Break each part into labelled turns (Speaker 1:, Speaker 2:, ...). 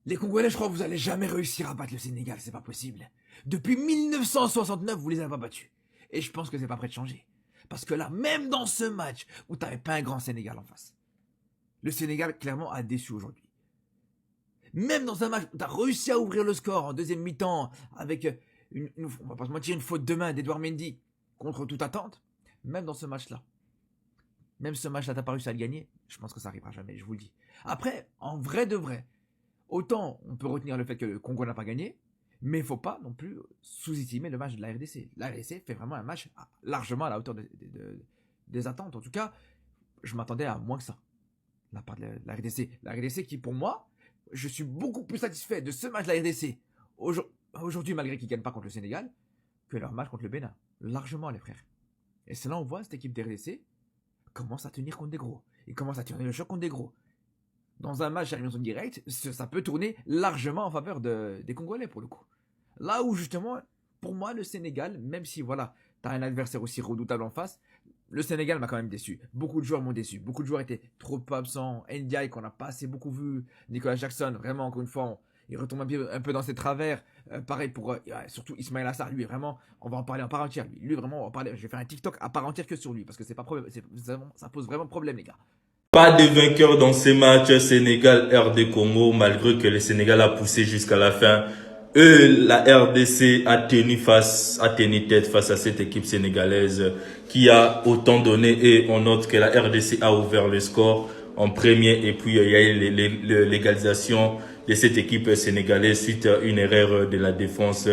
Speaker 1: Les Congolais, je crois que vous allez jamais réussir à battre le Sénégal, c'est pas possible. Depuis 1969, vous les avez pas battus. Et je pense que c'est pas prêt de changer. Parce que là, même dans ce match où t'avais pas un grand Sénégal en face, le Sénégal clairement a déçu aujourd'hui. Même dans un match où t'as réussi à ouvrir le score en deuxième mi-temps avec on va pas se mentir, une faute de main d'Edouard Mendy contre toute attente, même dans ce match-là, t'as pas réussi à le gagner, je pense que ça arrivera jamais, je vous le dis. Après, en vrai de vrai, autant on peut retenir le fait que le Congo n'a pas gagné, mais il ne faut pas non plus sous-estimer le match de la RDC. La RDC fait vraiment un match largement à la hauteur des attentes. En tout cas, je m'attendais à moins que ça, de la part de la RDC. La RDC qui, pour moi, je suis beaucoup plus satisfait de ce match de la RDC aujourd'hui, malgré qu'ils ne gagnent pas contre le Sénégal, que leur match contre le Bénin. Largement, les frères. Et c'est là on voit cette équipe de RDC commence à tenir contre des gros. Ils commencent à tenir le choc contre des gros. Dans un match à élimination directe, ça peut tourner largement en faveur des Congolais pour le coup. Là où justement, pour moi, le Sénégal, même si voilà, t'as un adversaire aussi redoutable en face, le Sénégal m'a quand même déçu. Beaucoup de joueurs m'ont déçu. Beaucoup de joueurs étaient trop absents. Ndiaye qu'on n'a pas assez beaucoup vu. Nicolas Jackson, vraiment encore une fois, il retombe un peu dans ses travers. Pareil pour surtout Ismaël Assar, lui vraiment, on va en parler en part entière. Lui vraiment, on va en parler. Je vais faire un TikTok à part entière que sur lui parce que c'est pas problème, ça pose vraiment problème les gars.
Speaker 2: Pas de vainqueur dans ces matchs Sénégal-RD Congo, malgré que le Sénégal a poussé jusqu'à la fin. La RDC a tenu tête face à cette équipe sénégalaise qui a autant donné, et on note que la RDC a ouvert le score en premier, et puis il y a eu l'égalisation de cette équipe sénégalaise suite à une erreur de la défense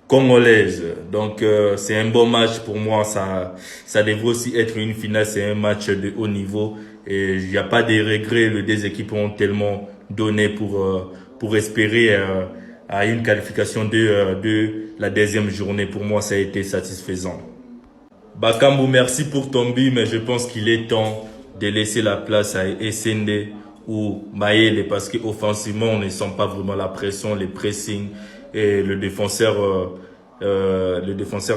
Speaker 2: congolaise. Donc c'est un bon match pour moi, ça devrait aussi être une finale, c'est un match de haut niveau et il n'y a pas de regrets. Les deux équipes ont tellement donné pour espérer à une qualification de la deuxième journée. Pour moi, ça a été satisfaisant. Bakambu, merci pour ton but, mais je pense qu'il est temps de laisser la place à Essende ou Maëlle parce qu'offensivement, on ne sent pas vraiment la pression, les pressings, et le défenseur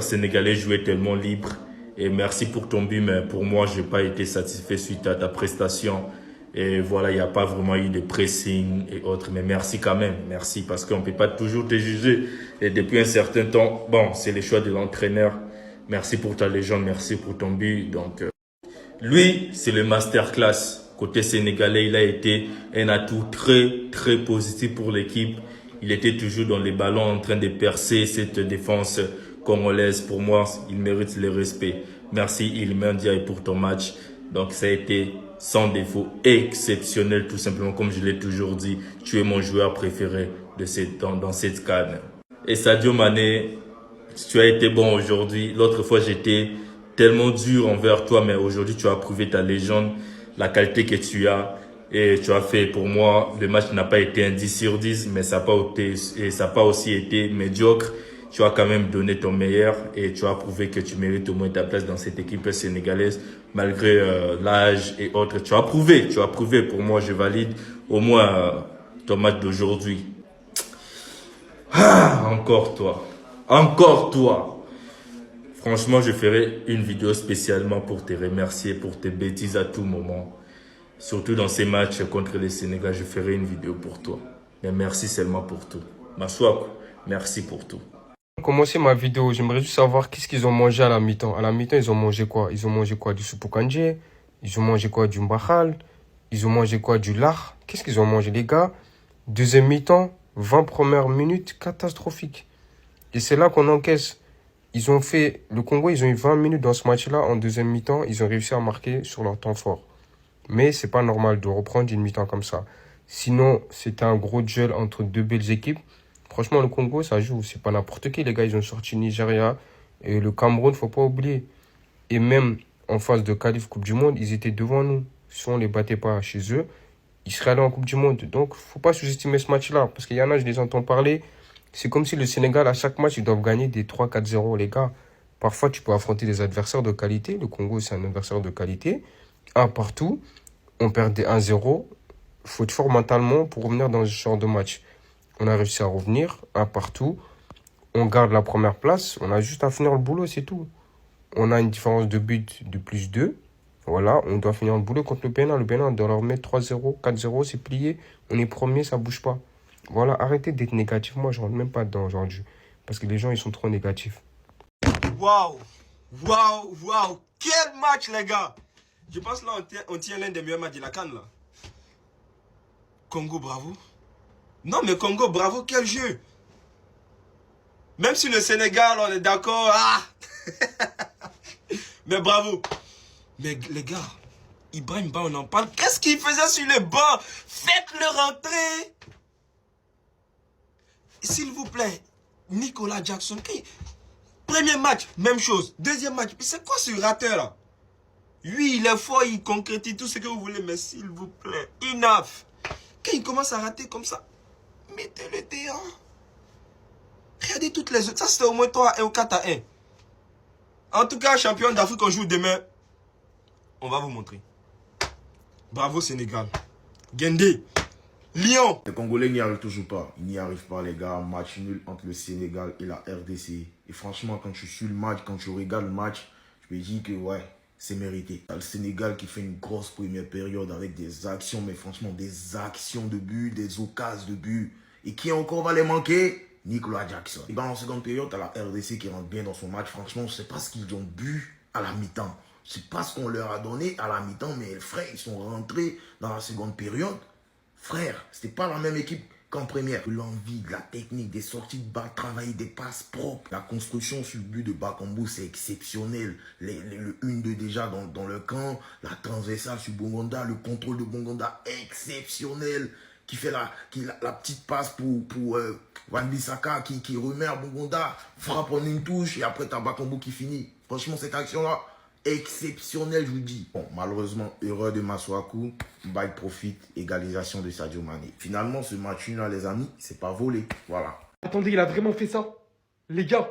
Speaker 2: sénégalais jouait tellement libre. Et merci pour ton but, mais pour moi, j'ai pas été satisfait suite à ta prestation. Et voilà, il n'y a pas vraiment eu de pressing et autres. Mais merci quand même, merci, parce qu'on ne peut pas toujours te juger. Et depuis un certain temps, bon, c'est le choix de l'entraîneur. Merci pour ta légende, merci pour ton but. Donc, lui, c'est le masterclass. Côté sénégalais, il a été un atout très positif pour l'équipe. Il était toujours dans les ballons en train de percer cette défense congolaise. Pour moi, il mérite le respect. Merci Iliman Ndiaye pour ton match. Donc ça a été sans défaut, exceptionnel tout simplement. Comme je l'ai toujours dit, tu es mon joueur préféré dans cette CAN. Et Sadio Mané, tu as été bon aujourd'hui. L'autre fois, j'étais tellement dur envers toi, mais aujourd'hui, tu as prouvé ta légende, la qualité que tu as. Et tu as fait, pour moi, le match n'a pas été un 10 sur 10, mais ça n'a pas aussi été médiocre. Tu as quand même donné ton meilleur et tu as prouvé que tu mérites au moins ta place dans cette équipe sénégalaise, malgré l'âge et autres. Tu as prouvé. Pour moi, je valide au moins ton match d'aujourd'hui. Ah, encore toi. Franchement, je ferai une vidéo spécialement pour te remercier pour tes bêtises à tout moment. Surtout dans ces matchs contre le Sénégal, je ferai une vidéo pour toi. Mais merci seulement pour tout. Maswako, merci pour tout.
Speaker 3: Pour commencer ma vidéo, j'aimerais juste savoir qu'est-ce qu'ils ont mangé à la mi-temps. À la mi-temps, ils ont mangé quoi? Ils ont mangé quoi? Du soupe kandje? Ils ont mangé quoi? Du mbahal? Ils ont mangé quoi? Du lard? Qu'est-ce qu'ils ont mangé, les gars? Deuxième mi-temps, 20 premières minutes, catastrophique. Et c'est là qu'on encaisse. Le Congo, ils ont eu 20 minutes dans ce match-là. En deuxième mi-temps, ils ont réussi à marquer sur leur temps fort. Mais c'est pas normal de reprendre une mi-temps comme ça. Sinon, c'était un gros duel entre deux belles équipes. Franchement, le Congo, ça joue. C'est pas n'importe qui, les gars. Ils ont sorti Nigeria et le Cameroun, faut pas oublier. Et même en phase de qualif Coupe du Monde, ils étaient devant nous. Si on les battait pas chez eux, ils seraient allés en Coupe du Monde. Donc, faut pas sous-estimer ce match-là. Parce qu'il y en a, je les entends parler. C'est comme si le Sénégal, à chaque match, ils doivent gagner des 3-4-0, les gars. Parfois, tu peux affronter des adversaires de qualité. Le Congo, c'est un adversaire de qualité. Un partout. On perd des 1-0. Il faut être fort mentalement pour revenir dans ce genre de match. On a réussi à revenir, un partout. On garde la première place. On a juste à finir le boulot, c'est tout. On a une différence de but de plus 2. Voilà, on doit finir le boulot contre le Bénin. Le Bénin, on doit leur mettre 3-0, 4-0, c'est plié. On est premier, ça bouge pas. Voilà, arrêtez d'être négatif. Moi, je rentre même pas dedans aujourd'hui. Parce que les gens, ils sont trop négatifs.
Speaker 4: Waouh! Waouh! Waouh! Quel match, les gars! Je pense là, on tient l'un des meilleurs matchs de la CAN, là. Congo, bravo. Non, mais Congo, bravo, quel jeu! Même si le Sénégal, on est d'accord. Ah! Mais bravo! Mais les gars, Ibrahim Ba, on en parle. Qu'est-ce qu'il faisait sur le banc? Faites-le rentrer! S'il vous plaît, Nicolas Jackson. Premier match, même chose. Deuxième match, c'est quoi ce rateur là? Oui, il est fort, il concrétise tout ce que vous voulez, mais s'il vous plaît, enough. Quand il commence à rater comme ça, mettez-le dehors. Regardez toutes les autres. Ça, c'était au moins 3 ou 4 à 1. En tout cas, champion d'Afrique, on joue demain. On va vous montrer. Bravo Sénégal. Gendé. Lyon.
Speaker 5: Les Congolais n'y arrivent toujours pas. Ils n'y arrivent pas, les gars. Match nul entre le Sénégal et la RDC. Et franchement, quand je suis le match, quand je regarde le match, je me dis que ouais, c'est mérité. T'as le Sénégal qui fait une grosse première période avec des actions, mais franchement, des actions de but, des occasions de but. Et qui encore va les manquer? Nicolas Jackson. Et ben en seconde période, t'as la RDC qui rentre bien dans son match. Franchement, je sais pas ce qu'ils ont bu à la mi-temps. Je sais pas ce qu'on leur a donné à la mi-temps, mais frère, ils sont rentrés dans la seconde période. Frère, c'était pas la même équipe qu'en première. L'envie, de la technique, des sorties de balle, travailler des passes propres. La construction sur le but de Bakambu, c'est exceptionnel. Le 1-2 déjà dans le camp. La transversale sur Bongonda, le contrôle de Bongonda, exceptionnel. Qui fait la petite passe pour Wan-Bissaka qui remet à Bongonda, frappe en une touche et après t'as Bakambu qui finit. Franchement, cette action-là, exceptionnelle, je vous dis. Bon, malheureusement, erreur de Masuaku, Mbaye profite, égalisation de Sadio Mané. Finalement, ce match-là, les amis, c'est pas volé. Voilà.
Speaker 6: Attendez, il a vraiment fait ça? Les gars,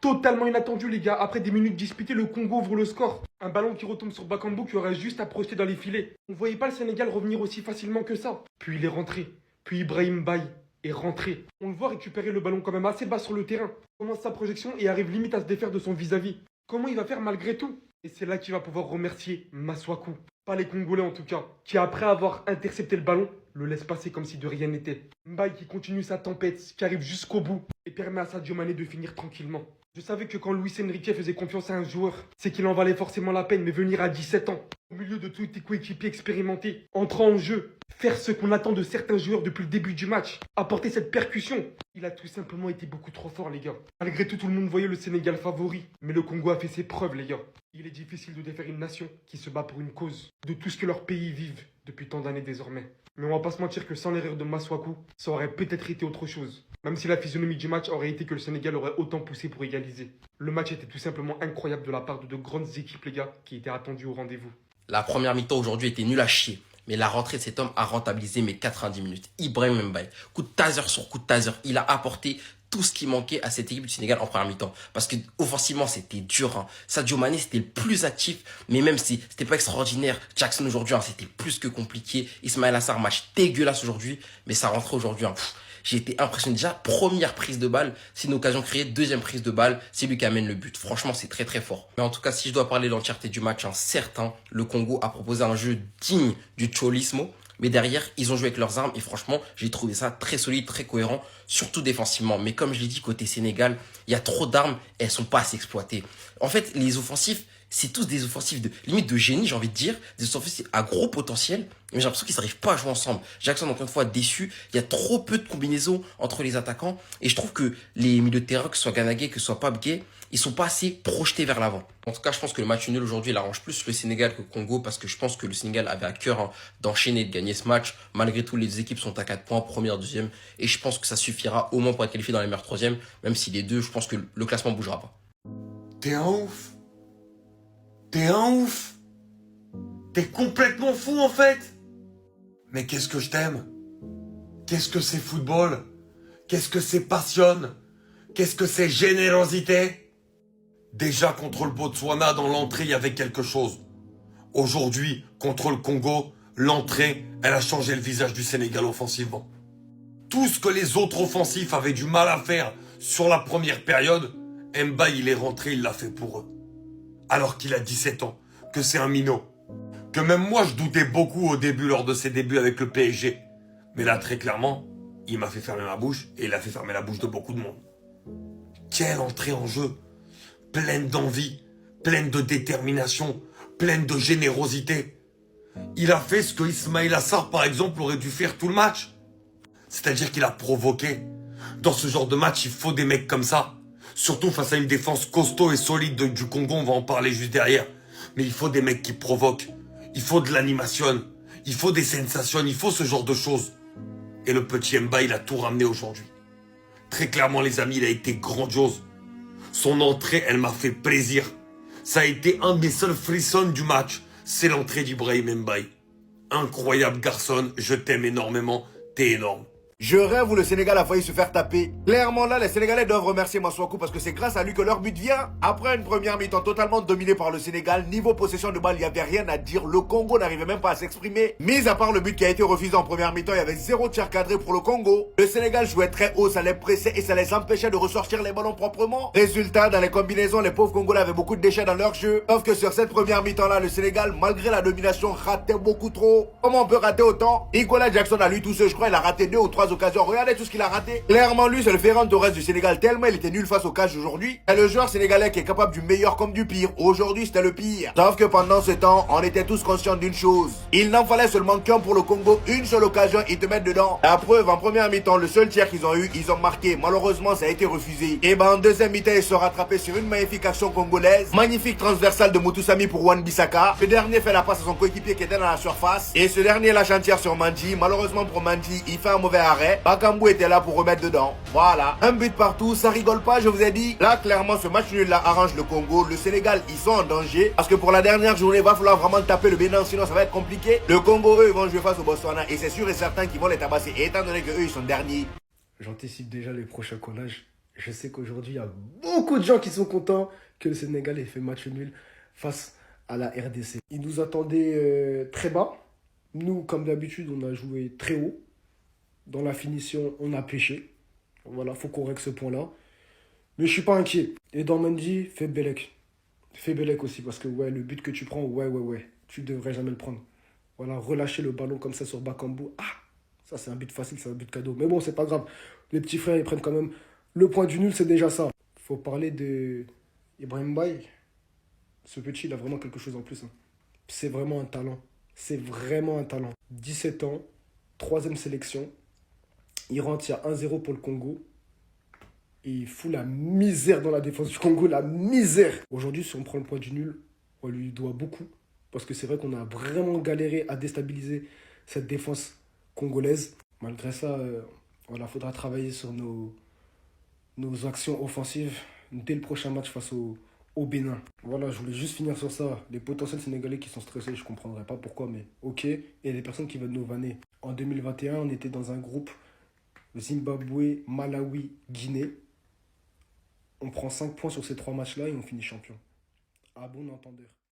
Speaker 6: totalement inattendu, les gars. Après des minutes disputées, le Congo ouvre le score. Un ballon qui retombe sur Bakambu qui aurait juste à projeter dans les filets. On voyait pas le Sénégal revenir aussi facilement que ça. Puis il est rentré. Puis Ibrahim Baye est rentré. On le voit récupérer le ballon quand même assez bas sur le terrain. Commence sa projection et arrive limite à se défaire de son vis-à-vis. Comment il va faire malgré tout? Et c'est là qu'il va pouvoir remercier Masuaku. Pas les Congolais en tout cas, qui après avoir intercepté le ballon, le laisse passer comme si de rien n'était. Mbaye qui continue sa tempête, qui arrive jusqu'au bout et permet à Sadio Mané de finir tranquillement. Je savais que quand Luis Enrique faisait confiance à un joueur, c'est qu'il en valait forcément la peine, mais venir à 17 ans, au milieu de tous tes coéquipiers expérimentés, entrant en jeu, faire ce qu'on attend de certains joueurs depuis le début du match, apporter cette percussion, il a tout simplement été beaucoup trop fort les gars. Malgré tout, tout le monde voyait le Sénégal favori, mais le Congo a fait ses preuves les gars. Il est difficile de défaire une nation qui se bat pour une cause, de tout ce que leur pays vivent depuis tant d'années désormais. Mais on va pas se mentir que sans l'erreur de Masuaku, ça aurait peut-être été autre chose. Même si la physionomie du match aurait été que le Sénégal aurait autant poussé pour égaliser. Le match était tout simplement incroyable de la part de grandes équipes les gars, qui étaient attendues au rendez-vous.
Speaker 7: La première mi-temps aujourd'hui était nulle à chier. Mais la rentrée de cet homme a rentabilisé mes 90 minutes. Ibrahim Mbaye, coup de taser sur coup de taser, il a apporté tout ce qui manquait à cette équipe du Sénégal en première mi-temps. Parce que offensivement, c'était dur. Hein. Sadio Mané, c'était le plus actif. Mais même si c'était pas extraordinaire, Jackson aujourd'hui, hein, c'était plus que compliqué. Ismaël Assar, match dégueulasse aujourd'hui. Mais ça rentrait aujourd'hui. Hein. J'ai été impressionné. Déjà, première prise de balle, c'est une occasion créée. Deuxième prise de balle, c'est lui qui amène le but. Franchement, c'est très très fort. Mais en tout cas, si je dois parler de l'entièreté du match, hein, certain, le Congo a proposé un jeu digne du Cholismo. Mais derrière, ils ont joué avec leurs armes et franchement, j'ai trouvé ça très solide, très cohérent, surtout défensivement. Mais comme je l'ai dit, côté Sénégal, il y a trop d'armes et elles sont pas assez exploitées. En fait, les offensifs, c'est tous des offensifs de limite de génie, j'ai envie de dire, des offensifs à gros potentiel, mais j'ai l'impression qu'ils n'arrivent pas à jouer ensemble. Jackson, encore une fois, déçu. Il y a trop peu de combinaisons entre les attaquants et je trouve que les milieux de terrain, que ce soit Ganagé, que ce soit Pape Gueye, ils sont pas assez projetés vers l'avant. En tout cas, je pense que le match nul aujourd'hui, il arrange plus le Sénégal que le Congo parce que je pense que le Sénégal avait à cœur, hein, d'enchaîner, de gagner ce match. Malgré tout, les deux équipes sont à 4 points, première, deuxième, et je pense que ça suffira au moins pour être qualifié dans les meilleurs troisièmes, même si les deux, je pense que le classement bougera pas.
Speaker 8: T'es un ouf. T'es un ouf. T'es complètement fou en fait. Mais qu'est-ce que je t'aime. Qu'est-ce que c'est football. Qu'est-ce que c'est passion. Qu'est-ce que c'est générosité. Déjà contre le Botswana, dans l'entrée, il y avait quelque chose. Aujourd'hui, contre le Congo, l'entrée, elle a changé le visage du Sénégal offensivement. Tout ce que les autres offensifs avaient du mal à faire sur la première période, Mbaye, il est rentré, il l'a fait pour eux. Alors qu'il a 17 ans, que c'est un minot. Que même moi, je doutais beaucoup au début, lors de ses débuts avec le PSG. Mais là, très clairement, il m'a fait fermer ma bouche et il a fait fermer la bouche de beaucoup de monde. Quelle entrée en jeu, pleine d'envie, pleine de détermination, pleine de générosité. Il a fait ce que Ismaïla Sarr, par exemple, aurait dû faire tout le match. C'est-à-dire qu'il a provoqué. Dans ce genre de match, il faut des mecs comme ça. Surtout face à une défense costaud et solide du Congo, on va en parler juste derrière. Mais il faut des mecs qui provoquent. Il faut de l'animation. Il faut des sensations. Il faut ce genre de choses. Et le petit Mba, il a tout ramené aujourd'hui. Très clairement, les amis, il a été grandiose. Son entrée, elle m'a fait plaisir. Ça a été un des seuls frissons du match. C'est l'entrée d'Ibrahim Mbaye. Incroyable garçon, je t'aime énormément, t'es énorme.
Speaker 5: Je rêve où le Sénégal a failli se faire taper. Clairement là, les Sénégalais doivent remercier Masuaku parce que c'est grâce à lui que leur but vient. Après une première mi-temps totalement dominée par le Sénégal, niveau possession de balle, il n'y avait rien à dire. Le Congo n'arrivait même pas à s'exprimer. Mis à part le but qui a été refusé en première mi-temps, il y avait 0 tir cadré pour le Congo. Le Sénégal jouait très haut, ça les pressait et ça les empêchait de ressortir les ballons proprement. Résultat, dans les combinaisons, les pauvres Congolais avaient beaucoup de déchets dans leur jeu. Sauf que sur cette première mi-temps là, le Sénégal, malgré la domination, ratait beaucoup trop. Comment on peut rater autant? Nicolas Jackson a lui tout seul, je crois, il a raté 2 ou 3 occasions. Regardez tout ce qu'il a raté. Clairement, lui, c'est le Ferran Torres du Sénégal, tellement il était nul face au cash aujourd'hui. C'est le joueur sénégalais qui est capable du meilleur comme du pire. Aujourd'hui, c'était le pire. Sauf que pendant ce temps, on était tous conscients d'une chose. Il n'en fallait seulement qu'un pour le Congo, une seule occasion, ils te mettent dedans. La preuve, en première mi-temps, le seul tir qu'ils ont eu, ils ont marqué. Malheureusement, ça a été refusé. Et ben, en deuxième mi-temps, ils se sont rattrapés sur une magnifique action congolaise. Magnifique transversale de Moutoussamy pour Wan-Bissaka. Ce dernier fait la passe à son coéquipier qui était dans la surface. Et ce dernier lâche un tir sur Mandji. Malheureusement pour Mandji, il fait un mauvais arrêt. Bakambu était là pour remettre dedans. Voilà. Un but partout, ça rigole pas, je vous ai dit. Là, clairement, ce match nul là arrange le Congo. Le Sénégal, ils sont en danger. Parce que pour la dernière journée, il va falloir vraiment taper le Bénin, sinon ça va être compliqué. Le Congo, eux, ils vont jouer face au Botswana. Et c'est sûr et certain qu'ils vont les tabasser. Et étant donné que eux, ils sont derniers.
Speaker 6: J'anticipe déjà les prochains collages. Je sais qu'aujourd'hui, il y a beaucoup de gens qui sont contents que le Sénégal ait fait match nul face à la RDC. Ils nous attendaient très bas. Nous, comme d'habitude, on a joué très haut. Dans la finition, on a pêché. Voilà, faut qu'on règle ce point-là. Mais je suis pas inquiet. Et dans Mendy, fais Belek. Fais Belek aussi, parce que ouais, le but que tu prends, ouais. Tu devrais jamais le prendre. Voilà, relâcher le ballon comme ça sur Bakambu. Ah, ça c'est un but facile, c'est un but cadeau. Mais bon, c'est pas grave. Les petits frères, ils prennent quand même le point du nul, c'est déjà ça. Faut parler de Ibrahim Mbaye. Ce petit, il a vraiment quelque chose en plus. Hein. C'est vraiment un talent. C'est vraiment un talent. 17 ans, 3e sélection. Il rentre, il y a 1-0 pour le Congo. Et il fout la misère dans la défense du Congo, la misère. Aujourd'hui, si on prend le point du nul, on lui doit beaucoup. Parce que c'est vrai qu'on a vraiment galéré à déstabiliser cette défense congolaise. Malgré ça, voilà, faudra travailler sur nos actions offensives dès le prochain match face au Bénin. Voilà, je voulais juste finir sur ça. Les potentiels Sénégalais qui sont stressés, je ne comprendrai pas pourquoi, mais ok. Et les personnes qui veulent nous vanner. En 2021, on était dans un groupe Zimbabwe, Malawi, Guinée. On prend 5 points sur ces 3 matchs-là et on finit champion. À bon entendeur.